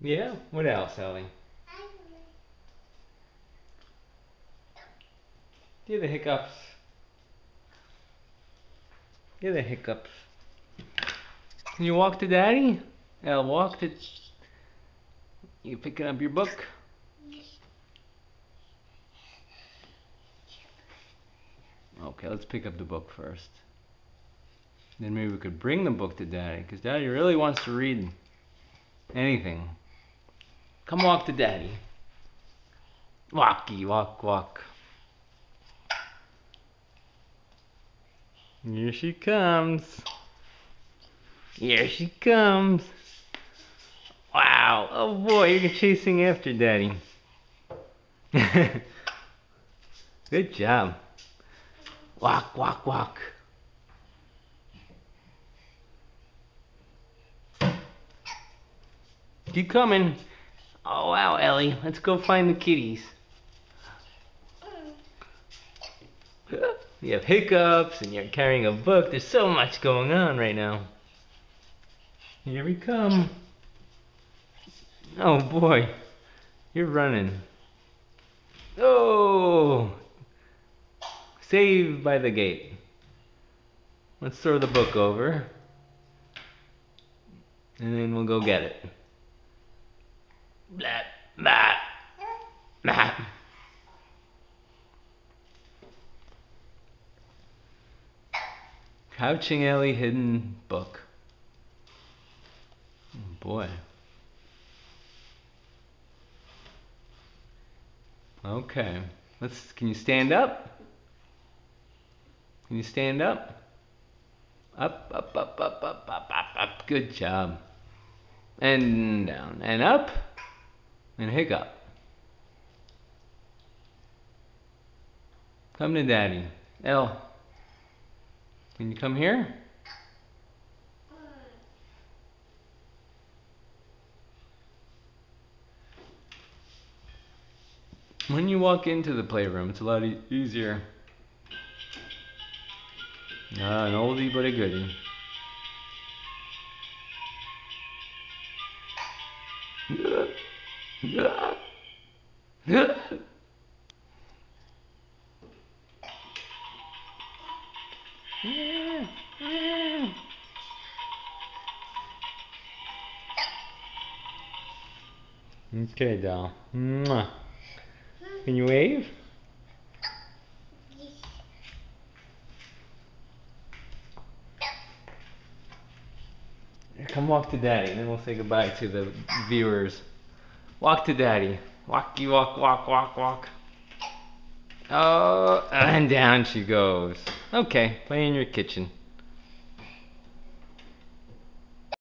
Yeah? What else, Ellie? Do the hiccups. Do the hiccups. Can you walk to Daddy? El, walk to... You picking up your book? Okay, let's pick up the book first. Then maybe we could bring the book to Daddy, because Daddy really wants to read anything. Come walk to Daddy. Walkie, walk, walk. Here she comes. Here she comes. Wow. Oh boy, you're chasing after Daddy. Good job. Walk, walk, walk. Keep coming. Oh wow, Ellie. Let's go find the kitties. You have hiccups and you're carrying a book. There's so much going on right now. Here we come. Oh boy. You're running. Oh! Saved by the gate. Let's throw the book over. And then we'll go get it. Blah, blah, blah. Crouching Ellie, hidden book. Oh boy. Okay. Can you stand up? Can you stand up? Up, up, up, up, up, up, up, up. Good job. And down. And up. And hiccup. Come to Daddy. El. Can you come here? When you walk into the playroom, it's a lot easier. Ah, an oldie but a goodie. Okay, doll. Mwah. Can you wave? Come walk to Daddy, and then we'll say goodbye to the viewers. Walk to Daddy. Walkie, walk, walk, walk, walk. Oh, and down she goes. Okay, play in your kitchen.